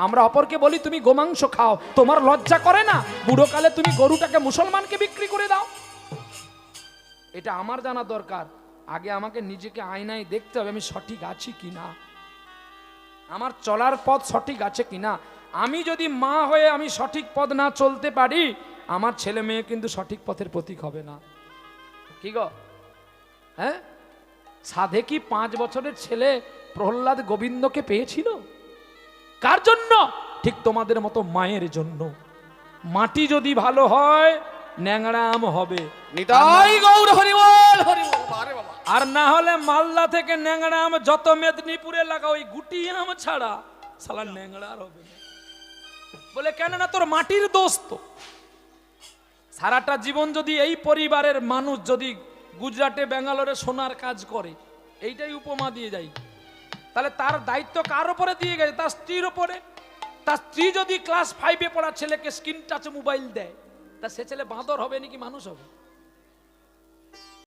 আমরা অপরকে বলি তুমি গোমাংস খাও, তোমার লজ্জা করে না? বুড়োকালে তুমি গরুটাকে মুসলমানকে বিক্রি করে দাও। এটা আমার জানা দরকার। আগে আমাকে নিজেকে আয়নায় দেখতে হবে আমি সঠিক আছি কিনা, আমার চলার পথ সঠিক আছে কিনা। আমি যদি মা হয়ে আমি সঠিক পথ না চলতে পারি, আমার ছেলে মেয়ে কিন্তু সঠিক পথের প্রতীক হবে না। কি গো? হ্যাঁ, সাধে কি 5 বছরের ছেলে প্রহ্লাদ গোবিন্দকে পেয়েছিল? কার জন্য? ঠিক তোমাদের মতো মায়ের জন্য। মাটি যদি ভালো হয় ন্যাংরা আম হবে, নিতাই গৌর হরি বল হরি বল। আরে বাবা, আর না হলে মালদা থেকে ন্যাংরা আম যত মেদিনীপুরে লাগা ওই গুটি আম ছাড়া সালা ন্যাংরা আর হবে না। বলে কেন না? তোর মাটির দোষ তো। সারাটা জীবন যদি এই পরিবারের মানুষ যদি গুজরাটে ব্যাঙ্গালোরে সোনার কাজ করে, এইটাই উপমা দিয়ে যাই, তাহলে তার দায়িত্ব কার উপরে দিয়ে গেছে? তার স্ত্রীর উপরে। তার স্ত্রী যদি ক্লাস 5-এ পড়া ছেলেকে স্ক্রিন টাচ মোবাইল দেয়, তা সে ছেলে বাঁদর হবে নাকি মানুষ হবে?